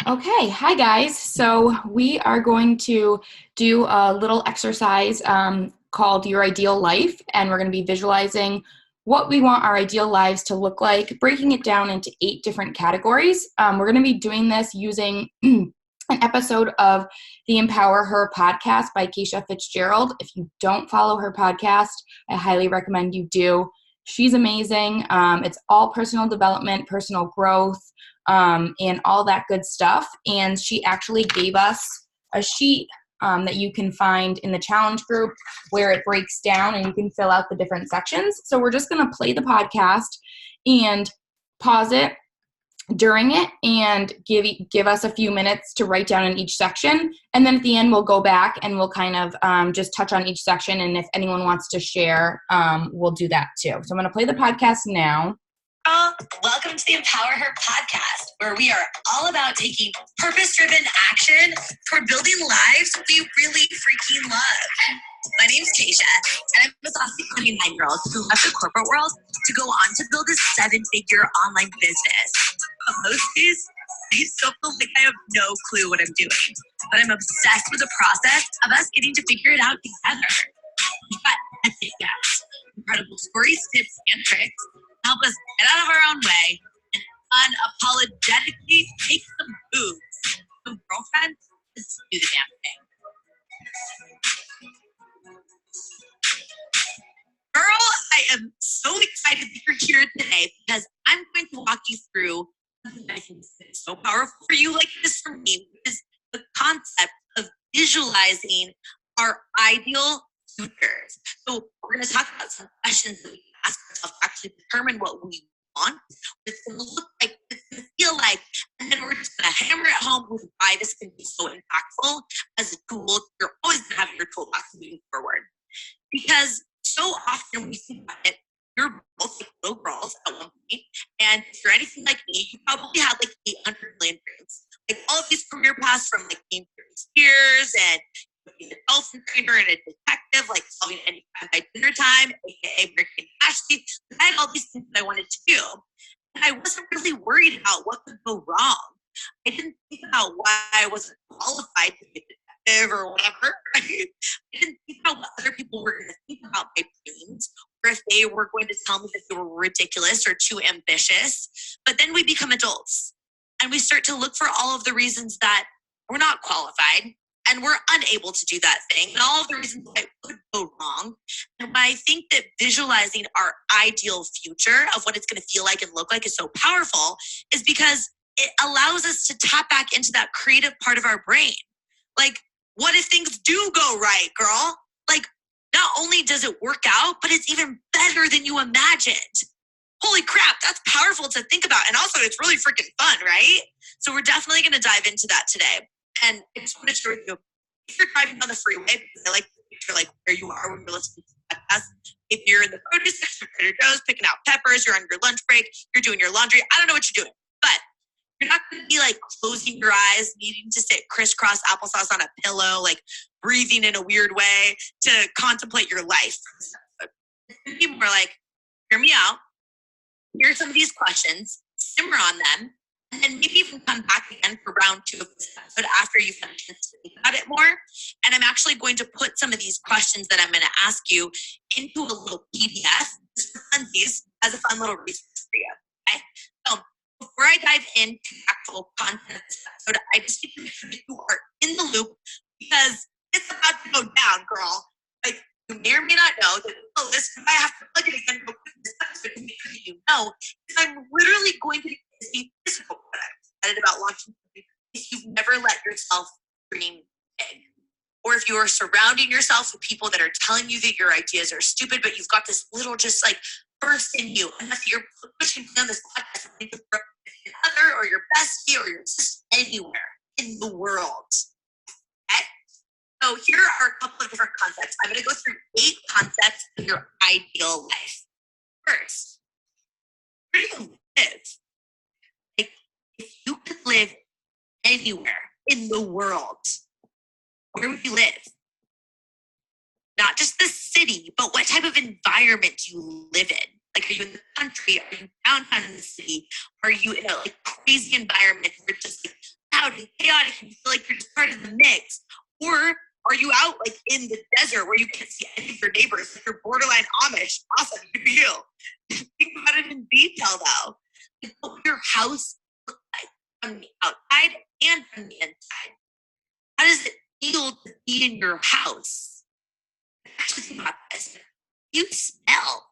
Okay, hi guys. So we are going to do a little exercise called Your Ideal Life, and we're going to be visualizing what we want our ideal lives to look like, breaking it down into 8 different categories. We're going to be doing this using an episode of the Empower Her podcast by Kacia Fitzgerald. If you don't follow her podcast, I highly recommend you do. She's amazing. It's all personal development, personal growth, and all that good stuff. And she actually gave us a sheet that you can find in the challenge group where it breaks down and you can fill out the different sections. So we're just going to play the podcast and pause it during it and give us a few minutes to write down in each section. And then at the end, we'll go back and we'll kind of just touch on each section. And if anyone wants to share, we'll do that too. So I'm going to play the podcast now. Welcome to the Empower Her podcast, where we are all about taking purpose-driven action toward building lives we really freaking love. My name's Kacia, and I'm a saucy 29-year-old who left the corporate world to go on to build a 7-figure online business. But most days, I still feel like I have no clue what I'm doing, but I'm obsessed with the process of us getting to figure it out together. We've got epic guests, incredible stories, tips, and tricks help us get out of our own way and unapologetically take some moves. So, girlfriend, let's do the damn thing. Girl, I am so excited that you're here today because I'm going to walk you through something that I think is so powerful for you, like this for me, which is the concept of visualizing our ideal futures. So we're going to talk about some questions that we can ask ourselves to actually determine what we want, what it's going to look like, what it's going to feel like, and then we're just going to hammer it home with why this can be so impactful as a tool. You're always going to have your toolbox moving forward. Because so often when you think about it, you're both like little girls at one point, and if you're anything like me, you probably had like 800 million dreams. Like all of these career paths from like being peers and being a dolphin trainer and a detective, like solving any crime by dinner time, aka breaking Ashley. I had all these things that I wanted to do. And I wasn't really worried about what could go wrong. I didn't think about why I wasn't qualified to be a detective or whatever. I didn't think about what other people were going to think about my dreams, or if they were going to tell me that they were ridiculous or too ambitious. But then we become adults and we start to look for all of the reasons that we're not qualified and we're unable to do that thing, and all of the reasons why it could go wrong. And why I think that visualizing our ideal future of what it's going to feel like and look like is so powerful is because it allows us to tap back into that creative part of our brain. Like, what if things do go right, girl? Like, not only does it work out, but it's even better than you imagined. Holy crap, that's powerful to think about. And also, it's really freaking fun, right? So we're definitely going to dive into that today. And I just want to share with you, if you're driving on the freeway, because I like to picture like where you are when you're listening to the podcast. If you're in the produce section of Trader Joe's picking out peppers, you're on your lunch break, you're doing your laundry, I don't know what you're doing, but you're not going to be like closing your eyes, needing to sit crisscross applesauce on a pillow, like breathing in a weird way to contemplate your life. It's going to be more like, hear me out. Here are some of these questions, simmer on them, and then maybe even come back again for round 2 of this episode after you've had a chance to think about it more. And I'm actually going to put some of these questions that I'm going to ask you into a little PDF, just for funsies, as a fun little resource for you. Okay? So before I dive into the actual content of this episode, I just need to make sure that you are in the loop because it's about to go down, girl. Like, you may or may not know that, oh, this, I have to plug it again real quick in this episode to make sure that you know, is I'm literally going to be physical products. I'm excited about launching something if you've never let yourself dream big. Or if you are surrounding yourself with people that are telling you that your ideas are stupid, but you've got this little just like burst in you, and if you're pushing on this podcast with another or your bestie or your sister anywhere in the world. Okay? So here are a couple of different concepts. I'm going to go through 8 concepts of your ideal life. First, where do you live? Like, if you could live anywhere in the world, where would you live? Not just the city, but what type of environment do you live in? Like, are you in the country? Are you downtown in the city? Are you in a like crazy environment where it's just like loud and chaotic and you feel like you're just part of the mix? Or are you out like in the desert where you can't see any of your neighbors? Like you're borderline Amish. Awesome, good for you. Think about it in detail though. Like, what would your house look like from the outside and from the inside? How does it feel to be in your house? Actually think about this. You smell.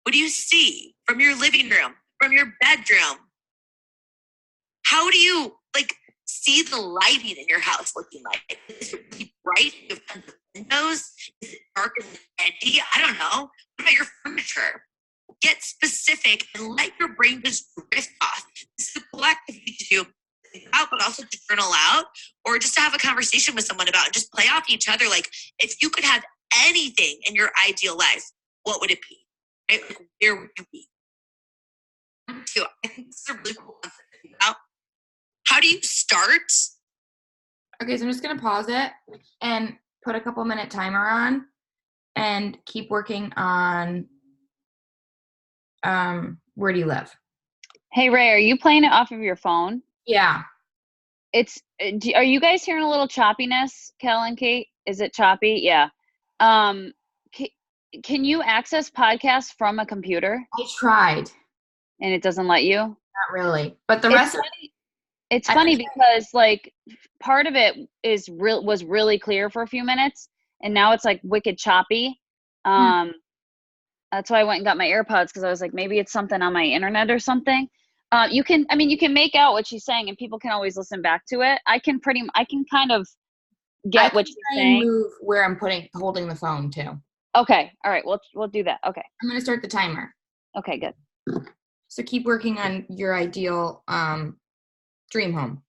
What do you see from your living room, from your bedroom? How do you like see the lighting in your house looking like? Is it really bright? Do you have tons of windows? Is it dark and empty? I don't know. What about your furniture? Get specific and let your brain just drift off. This is a cool activity to do out, but also to journal out or just to have a conversation with someone about and just play off each other. Like if you could have anything in your ideal life, what would it be? Right? Like where would you be? Number two, I think this is a really cool concept to think about. How do you start? Okay, so I'm just going to pause it and put a couple minute timer on and keep working on where do you live? Hey, Ray, are you playing it off of your phone? Yeah. Are you guys hearing a little choppiness, Kel and Kate? Is it choppy? Yeah. Can you access podcasts from a computer? I tried. And it doesn't let you? Not really. But the rest of it. It's funny because like part of it was really clear for a few minutes and now it's like wicked choppy. That's why I went and got my AirPods because I was like, maybe it's something on my internet or something. You can make out what she's saying and people can always listen back to it. I can kind of get what she's saying. Move where I'm holding the phone too. Okay. All right. We'll do that. Okay. I'm going to start the timer. Okay, good. So keep working on your ideal dream home.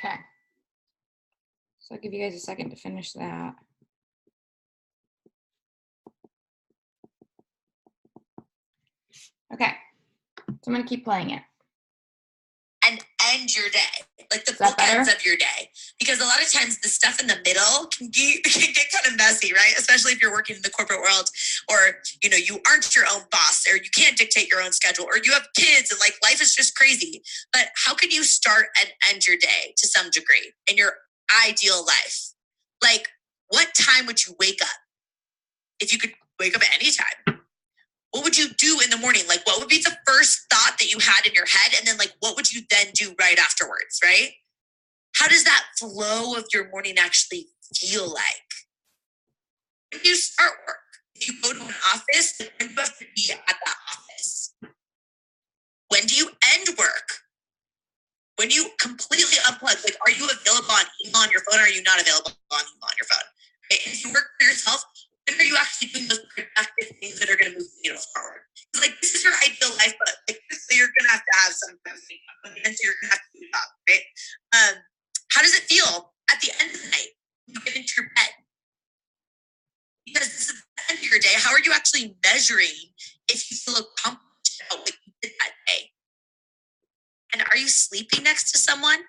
Okay. So I'll give you guys a second to finish that. Okay. So I'm going to keep playing it. And end your day, like the bookends of your day. Because a lot of times the stuff in the middle can get kind of messy, right? Especially if you're working in the corporate world or, you aren't your own boss or you can't dictate your own schedule or you have kids and like life is just crazy. But how can you start and end your day to some degree in your ideal life? Like what time would you wake up? If you could wake up at any time. What would you do in the morning? Like, what would be the first thought that you had in your head? And then, like, what would you then do right afterwards, right? How does that flow of your morning actually feel like? When do you start work? If you go to an office, when do you have to be at that office? When do you end work? when you completely unplug, like, are you available on email on your phone, or are you not available on email on your phone? Right? If you work for yourself, when are you actually doing those productive things that are going to move the needle forward? Like, this is your ideal life, but like, so you're going to have some kind of thing, and so you're going to have to do it up, right? How does it feel at the end of the night when you get into your bed? Because this is the end of your day. How are you actually measuring if you feel accomplished about what you did that day? And are you sleeping next to someone?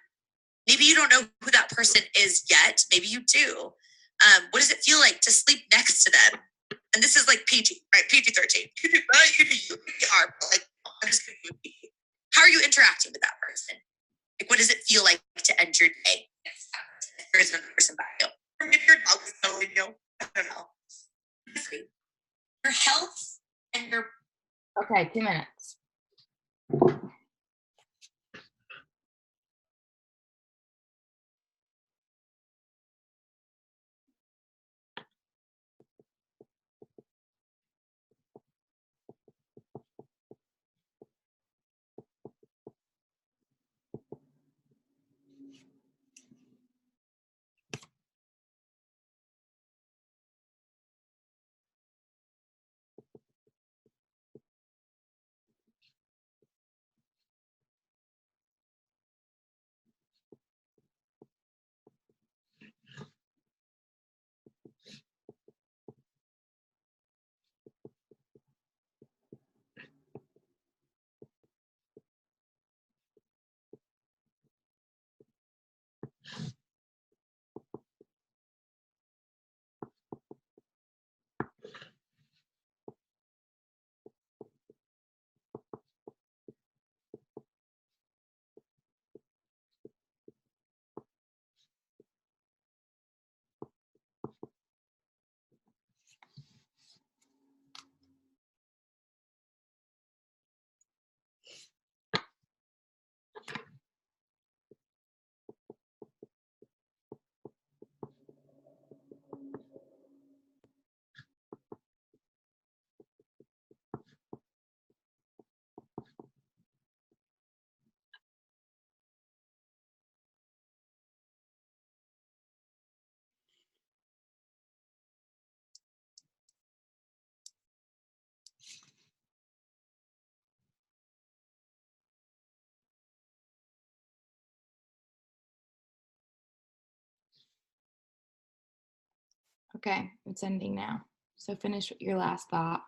Maybe you don't know who that person is yet. Maybe you do. What does it feel like to sleep next to them? And this is like PG, right? PG-13. You do you are, but like, I'm just going to do PG. How are you interacting with that person? Like, what does it feel like to end your day next to that person? If there is another person by you, or maybe your dog is following you. I don't know. Your health and your. Okay, 2 minutes. Okay, it's ending now. So finish your last thought.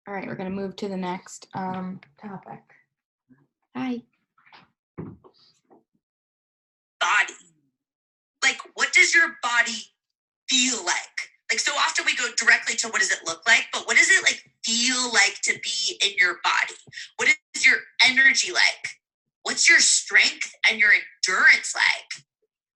All right, we're going to move to the next topic. Hi. Body. Like, what does your body feel like? Like, so often we go directly to what does it look like, but what does it like feel like to be in your body? What is your energy like? What's your strength and your endurance like?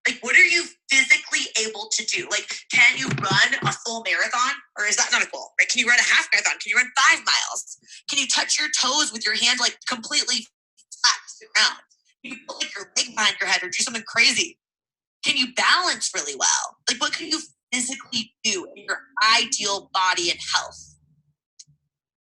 Like, what are you physically able to do? Like, can you run a full marathon? Or is that not a goal, right? Can you run a half marathon? Can you run 5 miles? Can you touch your toes with your hand like completely flat to the ground? Can you put like your leg behind your head or do something crazy? Can you balance really well? Like, what can you physically do in your ideal body and health?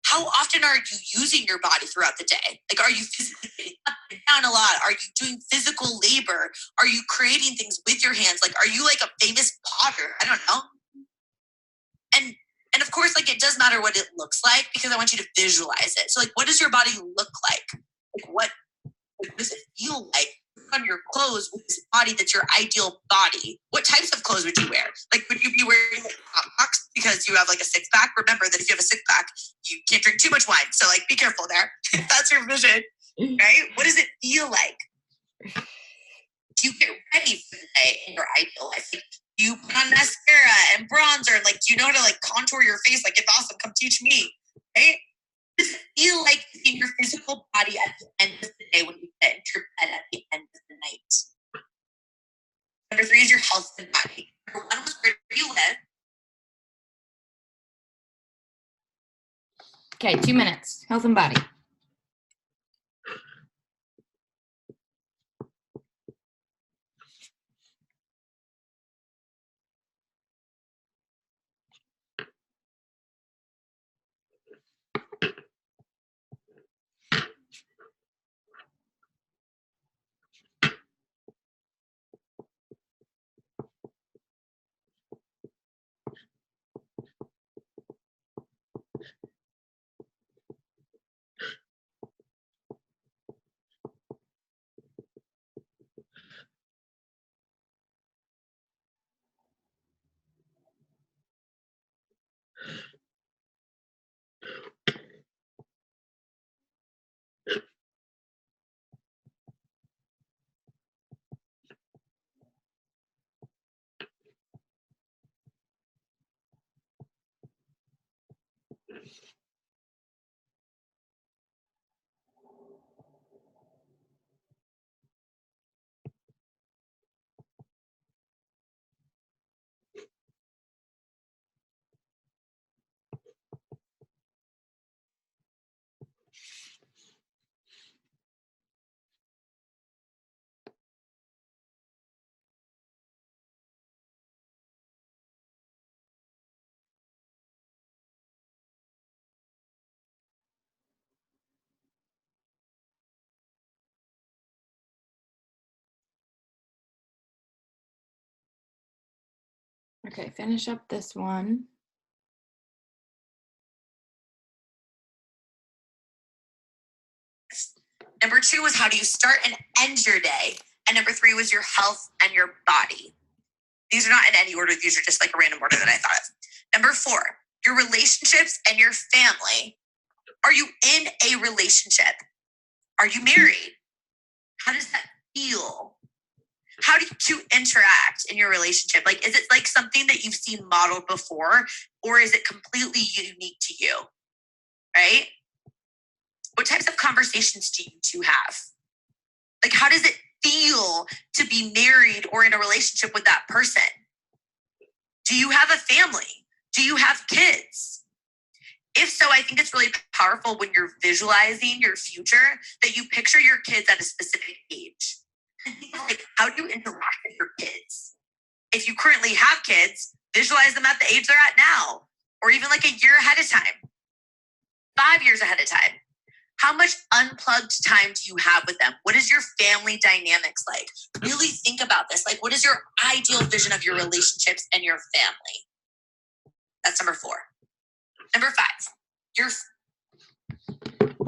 How often are you using your body throughout the day? Like, are you physically getting up and down a lot? Are you doing physical labor? Are you creating things with your hands? Like, are you like a famous potter? I don't know. And of course, like, it does matter what it looks like because I want you to visualize it. So, like, what does your body look like? Like, what does it feel like on your clothes with this body that's your ideal body? What types of clothes would you wear? Like, would you be wearing like socks because you have like a 6-pack? Remember that if you have a 6-pack, you can't drink too much wine. So like, be careful there. If that's your vision, right? What does it feel like? Do you get ready for the day in your ideal life? Like, do you put on mascara and bronzer? And like, do you know how to like contour your face? Like, it's awesome. Come teach me, right? Does it feel like in your physical body at the end of the day when you get into your bed at the end of the night? Number 3 is your health and body. Number 1 was where do you live? Okay, 2 minutes. Health and body. Okay, finish up this one. Number 2 was how do you start and end your day? And number 3 was your health and your body. These are not in any order. These are just like a random order that I thought of. Number 4, your relationships and your family. Are you in a relationship? Are you married? How does that feel? How do you interact in your relationship? Like, is it like something that you've seen modeled before, or is it completely unique to you? Right? What types of conversations do you two have? Like, how does it feel to be married or in a relationship with that person? Do you have a family? Do you have kids? If so, I think it's really powerful when you're visualizing your future that you picture your kids at a specific age. Like, how do you interact with your kids? If you currently have kids, visualize them at the age they're at now, or even like a year ahead of time, 5 years ahead of time. How much unplugged time do you have with them? What is your family dynamics like? Really think about this. Like, what is your ideal vision of your relationships and your family? That's number 4. Number 5, your...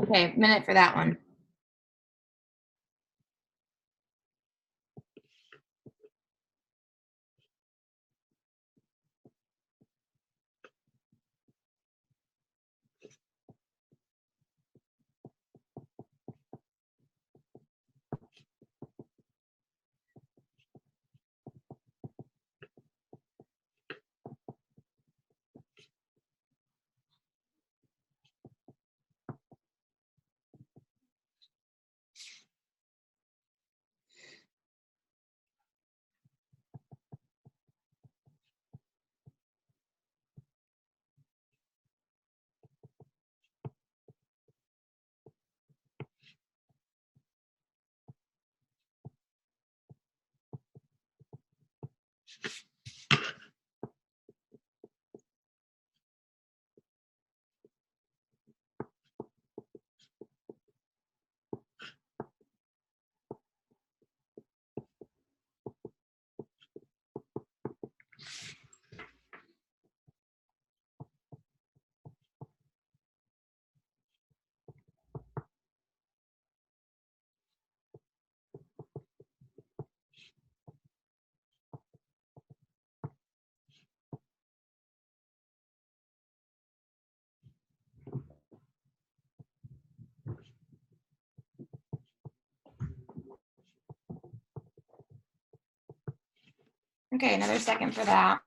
Okay, minute for that one. Okay, another second for that.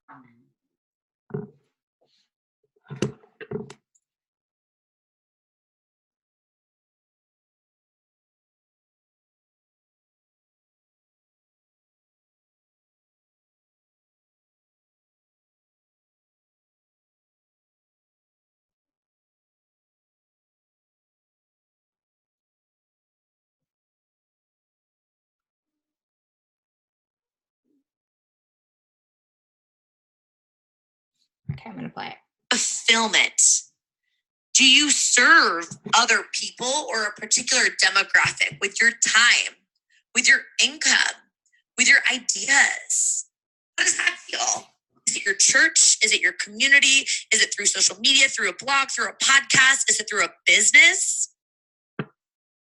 Okay, I'm gonna play it. Fulfillment. Do you serve other people or a particular demographic with your time, with your income, with your ideas? How does that feel? Is it your church? Is it your community? Is it through social media, through a blog, through a podcast? Is it through a business?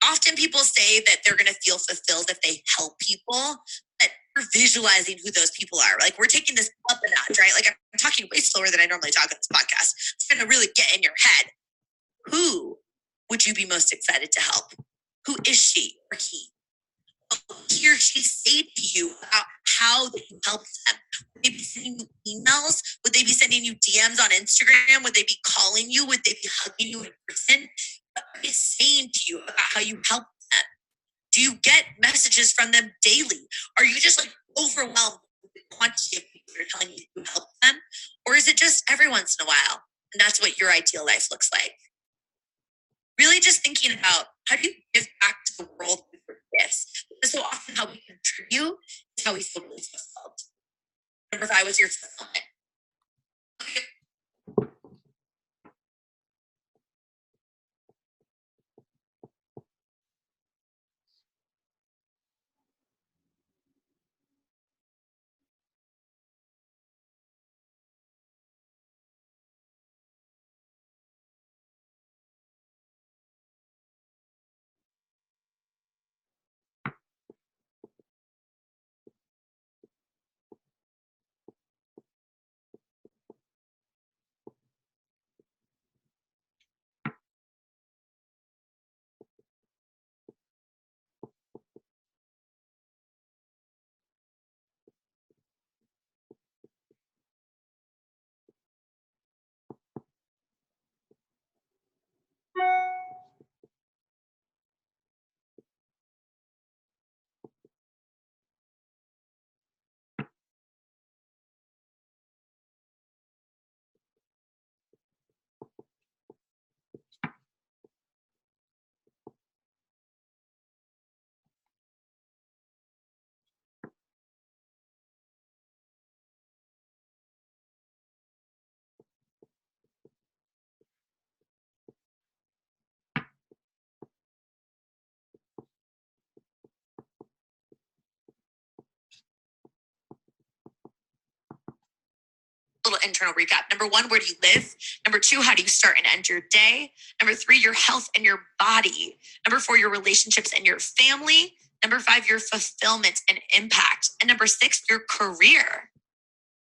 Often people say that they're going to feel fulfilled if they help people, but we're visualizing who those people are. Like, we're taking this up a notch, right? Like, I'm talking way slower than I normally talk on this podcast. It's going to really get in your head. Who would you be most excited to help? Who is she or he? What will he or she say to you about how they can help them? Would they be sending you emails? Would they be sending you DMs on Instagram? Would they be calling you? Would they be hugging you in person? What are they saying to you about how you help them? Do you get messages from them daily? Are you just like overwhelmed with the quantity of people who are telling you to help them? Or is it just every once in a while? And that's what your ideal life looks like. Really just thinking about how do you give back to the world with your gifts? Because so often how we contribute is how we feel really fulfilled. Number 5 was your fulfillment. little internal recap. Number 1, where do you live? Number 2, how do you start and end your day? Number 3, your health and your body. Number 4, your relationships and your family. Number 5, your fulfillment and impact. And number 6, your career.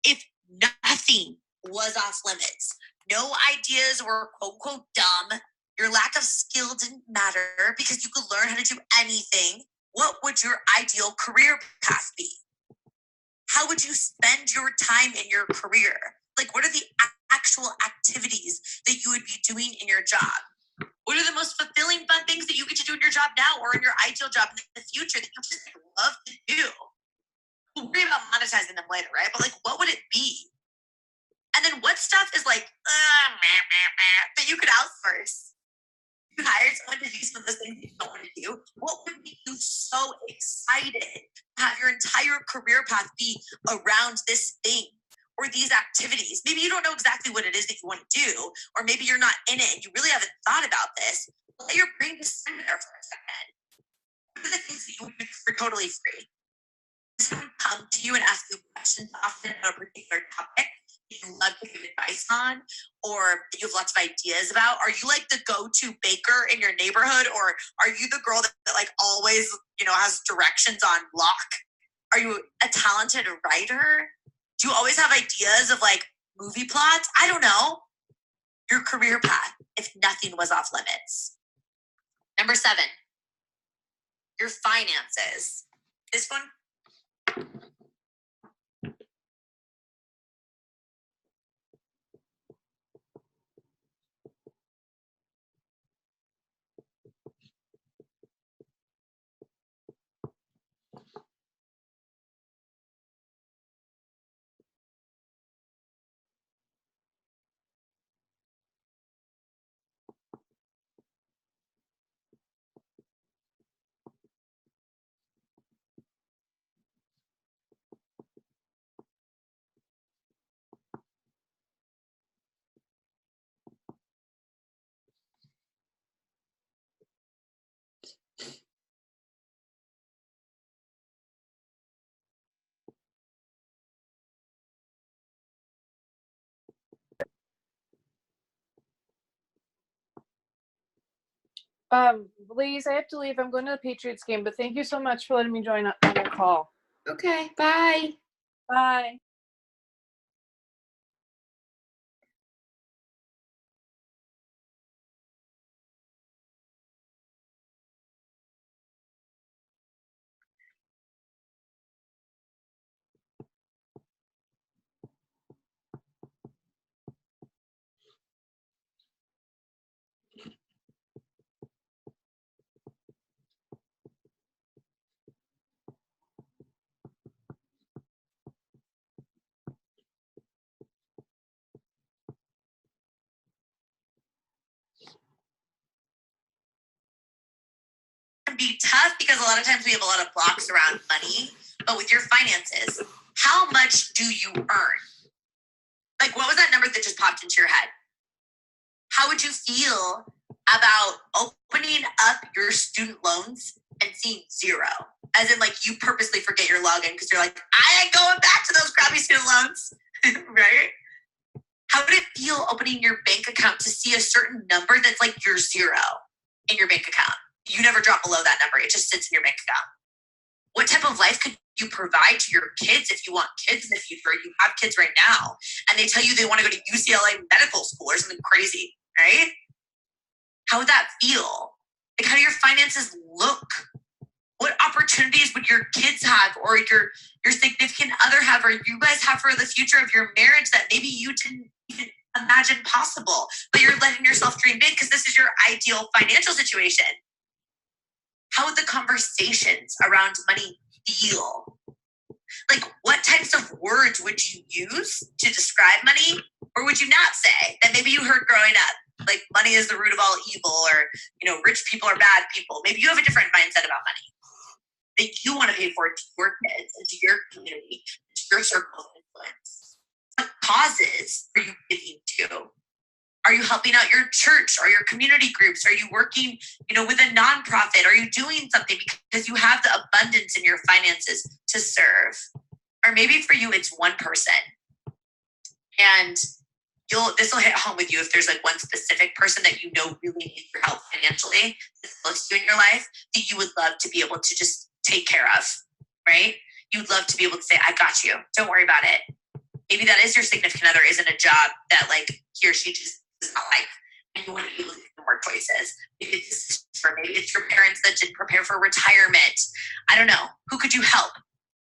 If nothing was off limits, no ideas were quote unquote dumb, your lack of skill didn't matter because you could learn how to do anything, what would your ideal career path be? How would you spend your time in your career? Like, what are the actual activities that you would be doing in your job? What are the most fulfilling, fun things that you get to do in your job now or in your ideal job in the future that you just love to do? We'll worry about monetizing them later, right? But like, what would it be? And then what stuff is like, that you could outsource? You hire someone to do some of those things you don't want to do. What would make you so excited to have your entire career path be around this thing or these activities? Maybe you don't know exactly what it is that you want to do, or maybe you're not in it and you really haven't thought about this. Let your brain just sit there for a second. What are the things that you would do for totally free? Someone come to you and ask you questions often about a particular topic that you love to give advice on, or that you have lots of ideas about? Are you like the go-to baker in your neighborhood, or are you the girl that like always, has directions on lock? Are you a talented writer? Do you always have ideas of like movie plots? I don't know. Your career path, if nothing was off limits. Number 7, your finances. This one, Blaze, I have to leave. I'm going to the Patriots game, but thank you so much for letting me join on your call. Okay, bye. Bye. can be tough because a lot of times we have a lot of blocks around money, but with your finances, how much do you earn? Like, what was that number that just popped into your head? How would you feel about opening up your student loans and seeing 0? As in, like, you purposely forget your login because you're like, I ain't going back to those crappy student loans, right? How would it feel opening your bank account to see a certain number that's like your 0 in your bank account? You never drop below that number. It just sits in your bank account. What type of life could you provide to your kids if you want kids in the future? You have kids right now, and they tell you they want to go to UCLA medical school or something crazy, right? How would that feel? Like, how do your finances look? What opportunities would your kids have, or your significant other have, or you guys have for the future of your marriage that maybe you didn't even imagine possible, but you're letting yourself dream big because this is your ideal financial situation? How would the conversations around money feel? Like, what types of words would you use to describe money, or would you not say that maybe you heard growing up? Like, money is the root of all evil, or, rich people are bad people. Maybe you have a different mindset about money that you want to pay for to your kids and to your community, to your circle of influence. What causes are you giving to? Are you helping out your church or your community groups? Are you working, with a nonprofit? Are you doing something because you have the abundance in your finances to serve? Or maybe for you, it's one person. And this will hit home with you if there's like one specific person that you know really needs your help financially that's close to you in your life that you would love to be able to just take care of, right? You'd love to be able to say, I got you. Don't worry about it. Maybe that is your significant other isn't a job that like he or she just does not like. And you want to be able to get more choices. Maybe it's your parents that didn't prepare for retirement. I don't know. Who could you help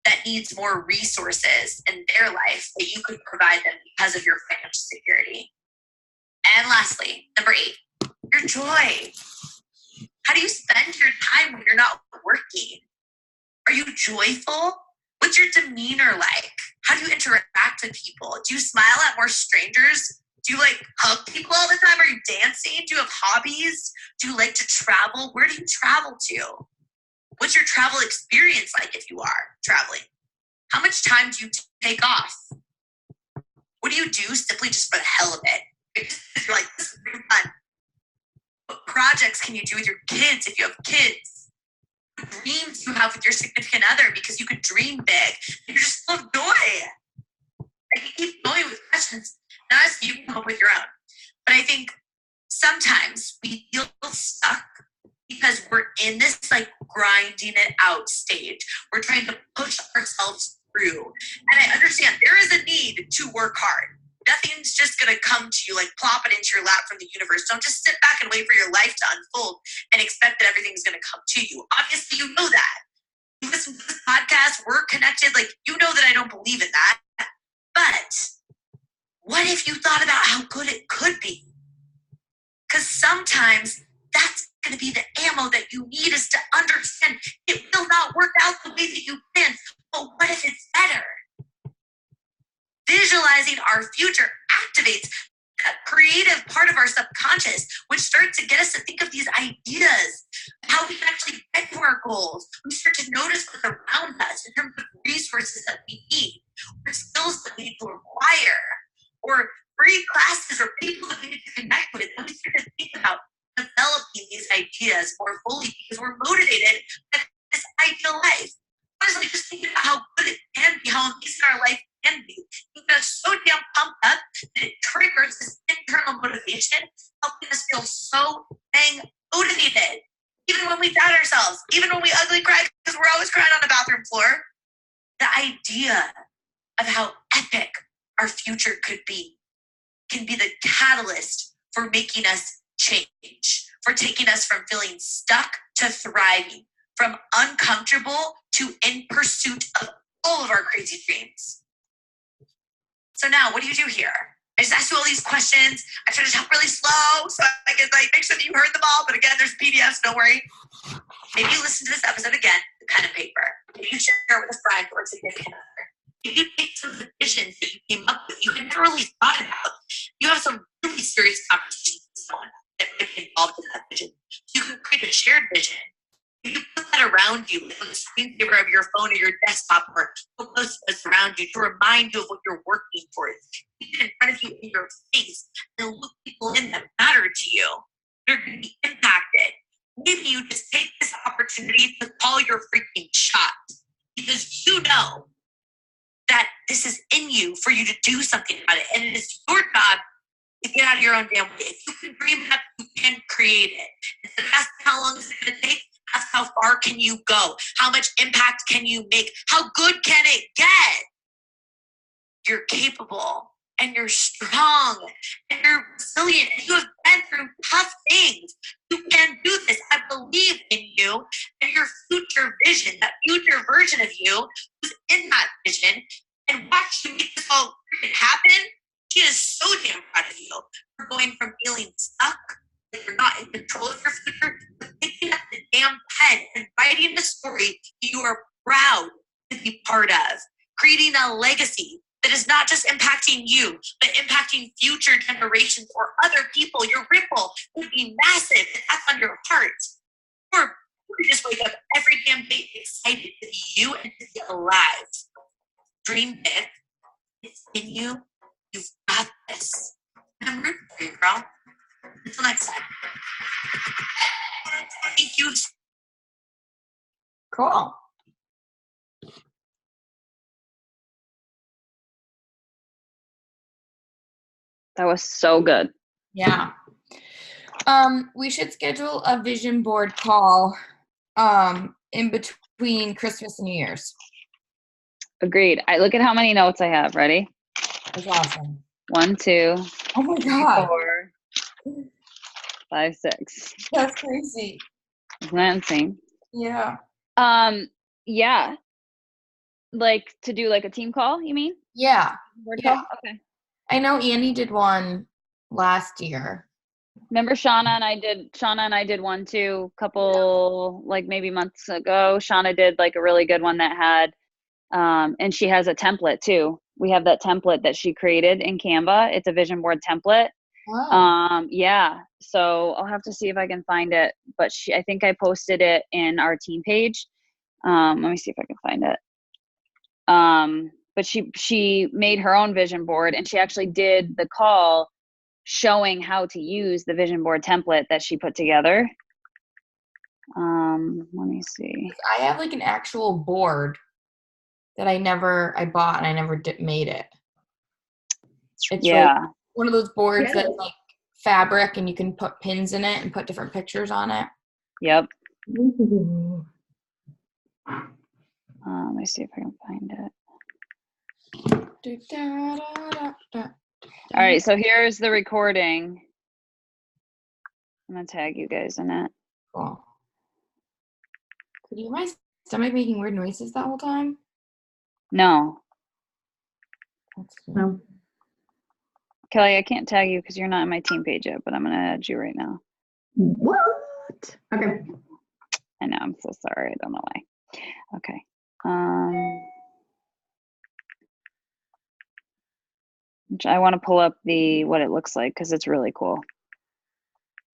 that needs more resources in their life that you could provide them because of your financial security? And lastly, number 8, your joy. How do you spend your time when you're not working? Are you joyful? What's your demeanor like? How do you interact with people? Do you smile at more strangers? Do you like hug people all the time? Are you dancing? Do you have hobbies? Do you like to travel? Where do you travel to? What's your travel experience like if you are traveling? How much time do you take off? What do you do simply just for the hell of it? You're like, this is really fun. What projects can you do with your kids if you have kids? What dreams do you have with your significant other because you could dream big? You're just full of joy. I can keep going with questions. Not as you can come up with your own. But I think sometimes we feel stuck because we're in this like grinding it out stage. We're trying to push ourselves through. And I understand there is a need to work hard. Nothing's just going to come to you like plop it into your lap from the universe. Don't just sit back and wait for your life to unfold and expect that everything's going to come to you. Obviously, you know that. You listen to this podcast, we're connected. Like, you know that I don't believe in that. But what if you thought about how good it could be? Because sometimes that's going to be the ammo that you need is to understand it will not work out the way that you planned. But what if it's better? Visualizing our future activates that creative part of our subconscious, which starts to get us to think of these ideas, how we can actually get to our goals. We start to notice what's around us in terms of resources that we need, or skills that we need to acquire, or free classes or people that we need to connect with. And we start to think about developing these ideas more fully because we're motivated by this ideal life. Honestly, just thinking about how good it can be, how amazing our life can be. You get us so damn pumped up that it triggers this internal motivation, helping us feel so dang motivated. Even when we doubt ourselves, even when we ugly cry because we're always crying on the bathroom floor. The idea of how epic our future could be can be the catalyst for making us change, for taking us from feeling stuck to thriving, from uncomfortable to in pursuit of all of our crazy dreams. So now, what do you do here? I just asked you all these questions. I tried to talk really slow so I can like make sure that you heard them all. But again, there's PDFs, don't worry. Maybe you listen to this episode again, the pen and paper. Maybe you share it with a friend or a significant other. Maybe you take some of the visions that you came up with, you had never really thought about. You have some really serious conversations with someone that might be involved in that vision. You can create a shared vision. You put that around you, like on the screensaver of your phone or your desktop, or post this around you to remind you of what you're working towards. Keep it in front of you in your face and look people in that matter to you. They're going to be impacted. Maybe you just take this opportunity to call your freaking shot because you know that this is in you for you to do something about it. And it is your job to get out of your own damn way. If you can dream it up, you can create it. It's the best how long is it going to take? Ask how far can you go? How much impact can you make? How good can it get? You're capable and you're strong and you're resilient and you have been through tough things. You can do this. I believe in you and your future vision, that future version of you who's in that vision, and watch you make this all happen. She is so damn proud of you for going from feeling stuck, like you're not in control of your future, to picking up the damn pen and writing a story that you are proud to be part of, creating a legacy that is not just impacting you, but impacting future generations or other people. Your ripple would be massive if that's on your heart. Or you just wake up every damn day excited to be you and to be alive. Dream big. It's in you. You've got this. And I'm rooting for you, girl. Until next time. Thank you. Cool. That was so good. Yeah. We should schedule a vision board call in between Christmas and New Year's. Agreed. I look at how many notes I have. Ready? That's awesome. 1, 2, Oh my 3, God. 4, 5, 6. That's crazy. Isn't that insane? Yeah. Yeah. Like to do like a team call, you mean? Yeah. Board Yeah. call? Okay. I know Andy did one last year. Remember Shauna and I did one too, couple like maybe months ago. Shauna did like a really good one that had and she has a template too. We have that template that she created in Canva. It's a vision board template. Wow. Yeah. So I'll have to see if I can find it, but I think I posted it in our team page. Let me see if I can find it. But she made her own vision board, and she actually did the call showing how to use the vision board template that she put together. Let me see. I have like an actual board that I bought and I never made it. It's like one of those boards that's like fabric and you can put pins in it and put different pictures on it. Yep. Let me see if I can find it. All right, so here's the recording. I'm gonna tag you guys in it. Cool. Could you hear my stomach making weird noises that whole time? No. No. Kelly, I can't tag you because you're not on my team page yet, but I'm gonna add you right now. What? Okay. I know, I'm so sorry. I don't know why. Okay. I want to pull up what it looks like because it's really cool.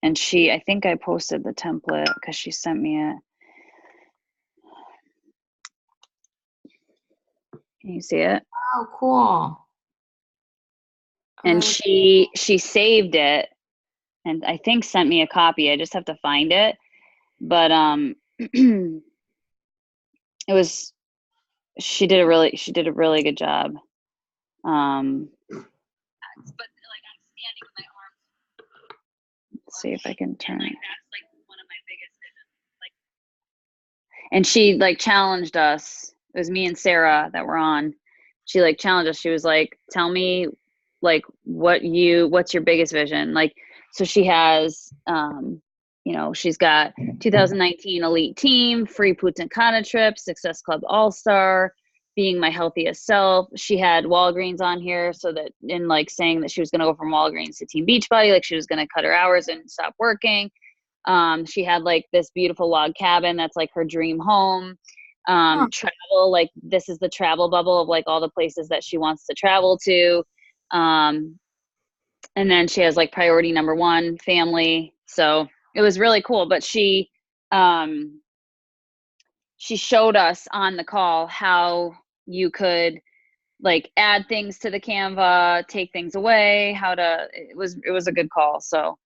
And I think I posted the template because she sent me it. Can you see it? Oh, cool. And she saved it and I think sent me a copy. I just have to find it. But she did a really good job. But like I'm standing with my arms. Let's see if I can turn it. That's like one of my biggest visions. Like, and she like challenged us. It was me and Sarah that were on. She like challenged us. She was like, "Tell me, like, what's your biggest vision?" Like, so she has, she's got 2019 elite team, free Punta Cana trip, Success Club All-Star, being my healthiest self. She had Walgreens on here, so that in like saying that she was going to go from Walgreens to Team Beachbody, like she was going to cut her hours and stop working. She had like this beautiful log cabin that's like her dream home. Travel, like this is the travel bubble of like all the places that she wants to travel to. And then she has like priority number 1, family. So it was really cool. But she showed us on the call how you could like add things to the Canva, take things away, it was a good call. So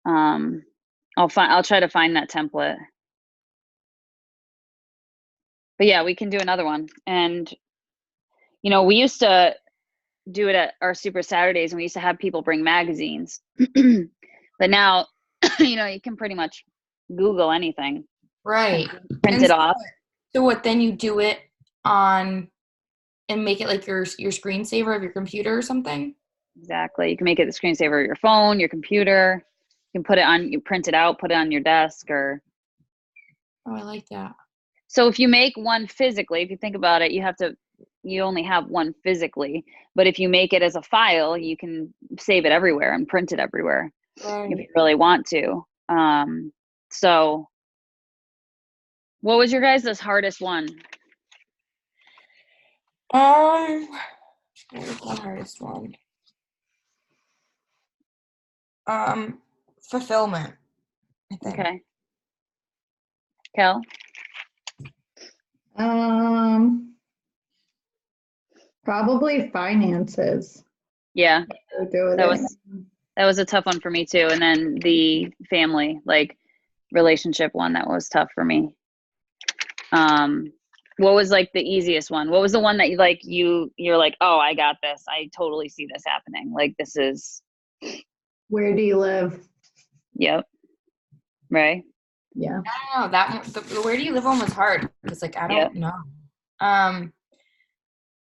I'll try to find that template. But yeah, we can do another one. And we used to do it at our Super Saturdays, and we used to have people bring magazines. But now, you can pretty much Google anything. Right. Print it off. So what, then you do it on and make it like your screensaver of your computer or something? Exactly. You can make it the screensaver of your phone, your computer. You can you print it out, put it on your desk or. Oh, I like that. So if you make one physically, if you think about it, you only have one physically, but if you make it as a file, you can save it everywhere and print it everywhere. Right. If you really want to. So what was your guys' hardest one? What was the hardest one? Fulfillment, I think. Okay. Kel? Probably finances. Yeah. That was a tough one for me too. And then the family, like relationship one, that was tough for me. What was like the easiest one? What was the one that you're like, oh, I got this. I totally see this happening. Like this is Where do you live? Yep. Right. Yeah. I don't know, that one, the where do you live one was hard because like I Yep. don't know.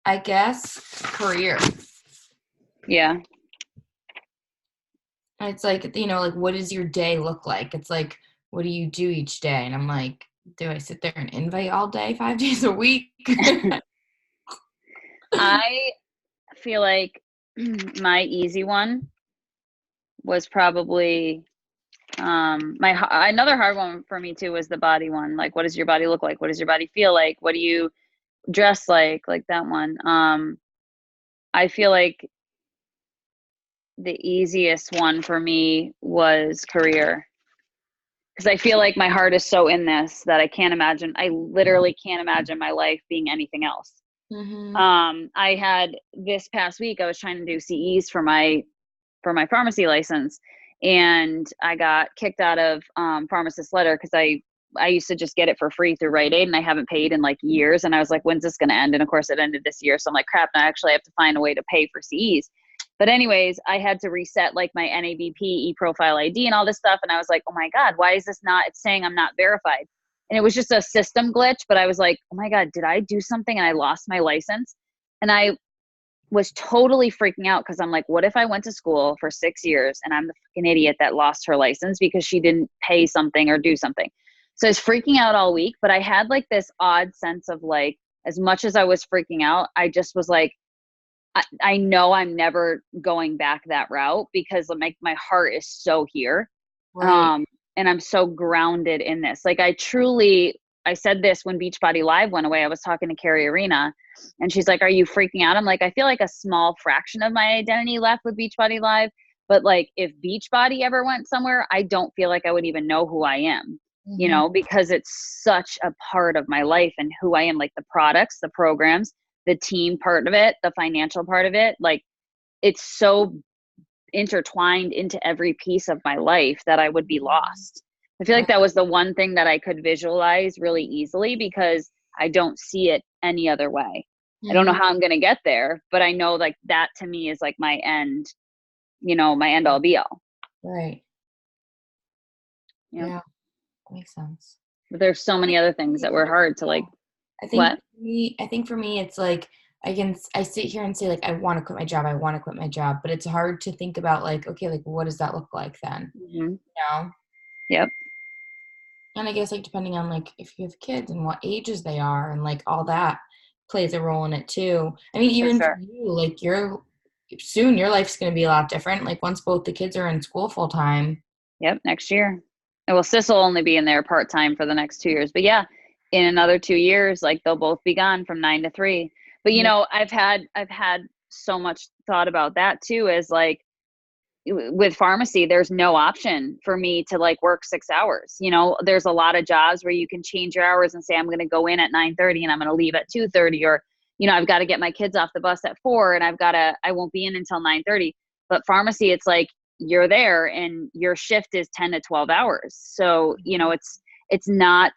I guess career. Yeah. And it's like, like what does your day look like? It's like, what do you do each day? And I'm like, do I sit there and invite all day, 5 days a week? I feel like my easy one was probably another hard one for me too was the body one. Like, what does your body look like? What does your body feel like? What do you dress like that one? I feel like the easiest one for me was career, because I feel like my heart is so in this that I literally can't imagine my life being anything else. Mm-hmm. I had this past week, I was trying to do CEs for my pharmacy license, and I got kicked out of pharmacist letter because I used to just get it for free through Rite Aid, and I haven't paid in like years. And I was like, when's this going to end? And of course it ended this year. So I'm like, crap, now I actually have to find a way to pay for CEs. But anyways, I had to reset like my NABP e-profile ID and all this stuff. And I was like, oh my God, why is this not, it's saying I'm not verified. And it was just a system glitch, but I was like, oh my God, did I do something and I lost my license? And I was totally freaking out because I'm like, what if I went to school for 6 years and I'm the fucking idiot that lost her license because she didn't pay something or do something? So I was freaking out all week, but I had like this odd sense of like, as much as I was freaking out, I just was like, I know I'm never going back that route because my heart is so here. Right. And I'm so grounded in this. Like I said this when Beachbody Live went away. I was talking to Carrie Arena and she's like, are you freaking out? I'm like, I feel like a small fraction of my identity left with Beachbody Live. But like if Beachbody ever went somewhere, I don't feel like I would even know who I am, because it's such a part of my life and who I am, like the products, the programs, the team part of it, the financial part of it. Like it's so intertwined into every piece of my life that I would be lost. I feel like that was the one thing that I could visualize really easily because I don't see it any other way. I don't know how I'm going to get there, but I know like that to me is like my end, my end all be all. Right. Yep. Yeah. Makes sense. But there's so many other things that were hard to like, I think what? I think for me, it's like, I sit here and say like, I want to quit my job. I want to quit my job, but it's hard to think about like, okay, like what does that look like then? Yep. And I guess like, depending on like, if you have kids and what ages they are and like all that plays a role in it too. I mean, even for you, like soon your life's going to be a lot different. Like once both the kids are in school full time. Yep. Next year. Well, Sis will only be in there part-time for the next 2 years, but yeah, in another 2 years, like they'll both be gone from 9 to 3. But I've had so much thought about that too, as like with pharmacy, there's no option for me to like work 6 hours. There's a lot of jobs where you can change your hours and say, I'm going to go in at 9:30 and I'm going to leave at 2:30, or, I've got to get my kids off the bus at 4 and I won't be in until 9:30. But pharmacy, it's like, you're there and your shift is 10 to 12 hours. So, it's not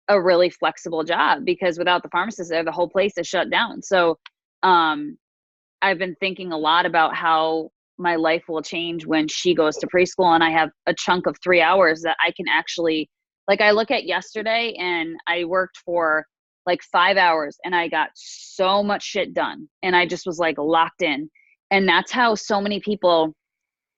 a really flexible job because without the pharmacist there, the whole place is shut down. So, I've been thinking a lot about how my life will change when she goes to preschool and I have a chunk of 3 hours that I can actually, like I look at yesterday and I worked for like 5 hours and I got so much shit done and I just was like locked in. And that's how so many people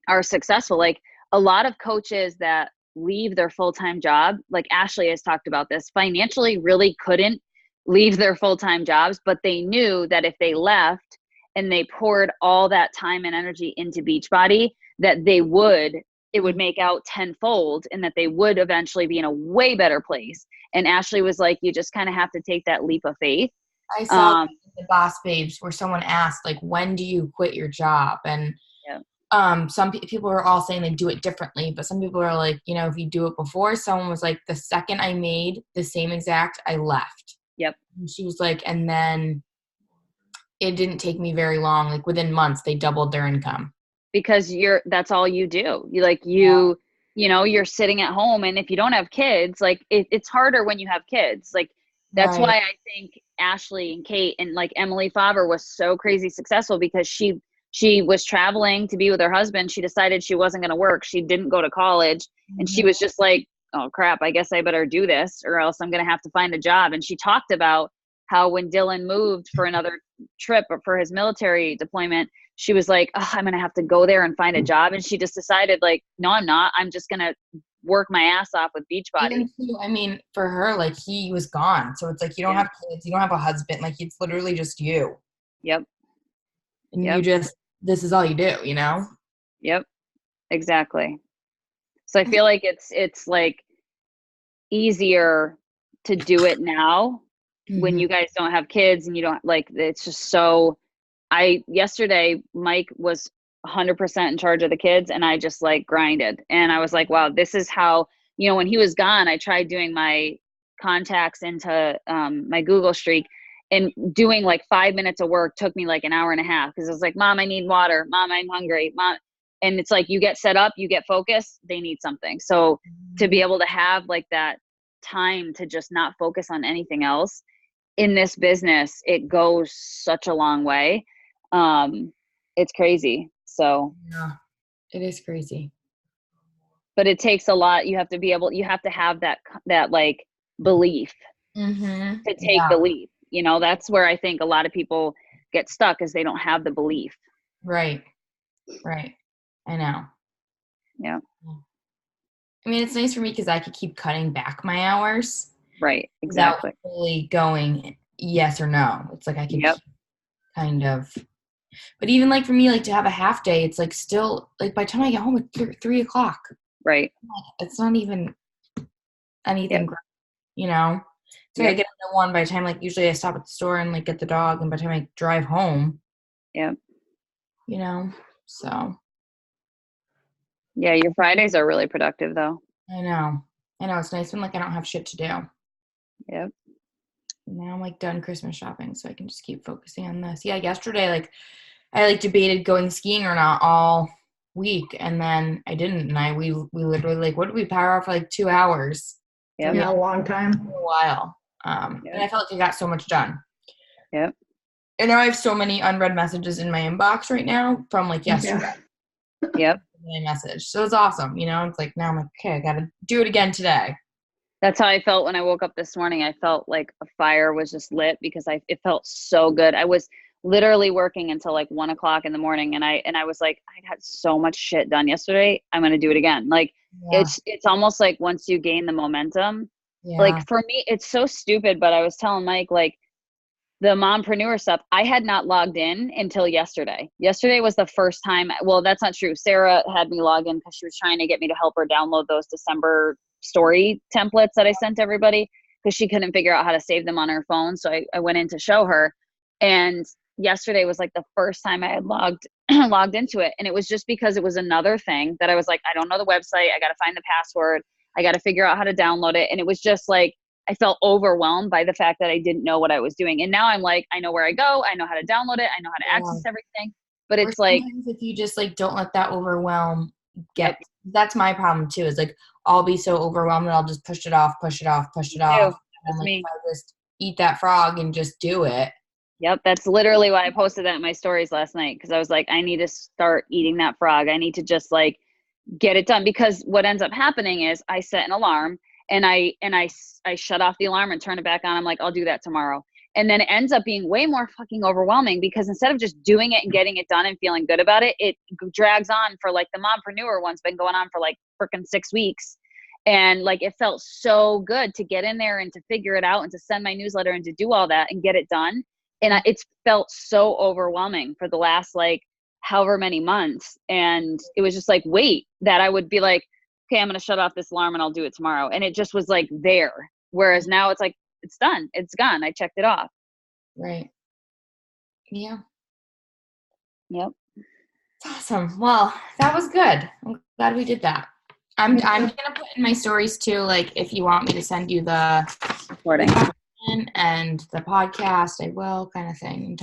are successful. Like a lot of coaches that leave their full-time job, like Ashley has talked about this, financially really couldn't leave their full-time jobs, but they knew that if they left and they poured all that time and energy into Beachbody, that it would make out tenfold and that they would eventually be in a way better place. And Ashley was like, you just kind of have to take that leap of faith. I saw the Boss Babes where someone asked like, when do you quit your job? And some people are all saying they do it differently, but some people are like, if you do it before, someone was like, the second I made the same exact, I left. Yep. And she was like, and then it didn't take me very long. Like within months, they doubled their income. Because that's all you do. You're sitting at home, and if you don't have kids, like it's harder when you have kids. Like that's why I think Ashley and Kate and like Emily Faber was so crazy successful because she she was traveling to be with her husband. She decided she wasn't going to work. She didn't go to college. And she was just like, oh crap, I guess I better do this or else I'm going to have to find a job. And she talked about how when Dylan moved for another trip or for his military deployment, she was like, oh, I'm going to have to go there and find a job. And she just decided like, no, I'm not. I'm just going to work my ass off with Beachbody. I mean, for her, like he was gone. So it's like, you don't have kids, you don't have a husband. Like it's literally just you. Yep. And you just, this is all you do, you know? Yep. Exactly. So I feel like it's like easier to do it now when you guys don't have kids and you don't like, it's just so, yesterday Mike was 100% in charge of the kids and I just like grinded and I was like, wow, this is how, you know, when he was gone, I tried doing my contacts into my Google Streak and doing like 5 minutes of work took me like an hour and a half because I was like, Mom, I need water. Mom, I'm hungry. Mom. And it's like, you get set up, you get focused, they need something. So to be able to have like that time to just not focus on anything else in this business, it goes such a long way. It's crazy. So yeah, it is crazy. But it takes a lot. You have to have that like belief to take the leap. You know, that's where I think a lot of people get stuck is they don't have the belief. Right. I know. Yeah. I mean, it's nice for me because I could keep cutting back my hours. Right. Exactly. Without really going yes or no. It's like I can keep kind of. But even like for me, like to have a half day, it's like still like by the time I get home, it's 3 o'clock. Right. It's not even anything, you know? So I get into 1 by the time, like usually I stop at the store and like get the dog and by the time I drive home. Yeah. You know? So. Yeah, your Fridays are really productive though. I know. It's nice when like I don't have shit to do. Yep. Now I'm like done Christmas shopping, so I can just keep focusing on this. Yeah, yesterday like I like debated going skiing or not all week, and then I didn't. And we literally like what did we power off for like 2 hours? Yeah, a long time. A while. And I felt like I got so much done. Yep. And now I have so many unread messages in my inbox right now from like yesterday. Yep. My message. So it's awesome, you know. It's like now I'm like, okay, I gotta do it again today. That's how I felt when I woke up this morning. I felt like a fire was just lit because it felt so good. I was literally working until like 1 o'clock in the morning, and I was like, I got so much shit done yesterday. I'm gonna do it again. Like it's almost like once you gain the momentum. Like for me, it's so stupid. But I was telling Mike like the mompreneur stuff, I had not logged in until yesterday. Yesterday was the first time. Well, that's not true. Sarah had me log in because she was trying to get me to help her download those December story templates that I sent everybody because she couldn't figure out how to save them on her phone. So I went in to show her. And yesterday was like the first time I had logged into it. And it was just because it was another thing that I was like, I don't know the website. I got to find the password. I got to figure out how to download it. And it was just like, I felt overwhelmed by the fact that I didn't know what I was doing. And now I'm like, I know where I go. I know how to download it. I know how to access everything. But it's like, if you just like don't let that overwhelm that's my problem too, is like I'll be so overwhelmed that I'll just push it off. That's And like, me. if I just eat that frog and just do it. Yep. That's literally why I posted that in my stories last night. Cause I was like, I need to start eating that frog. I need to just like get it done, because what ends up happening is I set an alarm and I shut off the alarm and turn it back on. I'm like, I'll do that tomorrow. And then it ends up being way more fucking overwhelming because instead of just doing it and getting it done and feeling good about it, it drags on for like the mompreneur one's been going on for like freaking 6 weeks. And like, it felt so good to get in there and to figure it out and to send my newsletter and to do all that and get it done. And it's felt so overwhelming for the last like however many months. And it was just like, wait, that I would be like, okay, I'm going to shut off this alarm and I'll do it tomorrow. And it just was like there. Whereas now it's like, it's done. It's gone. I checked it off. Right. Yeah. Yep. Awesome. Well, that was good. I'm glad we did that. I'm going to put in my stories too, like if you want me to send you the Recording and the podcast, I will, kind of thing.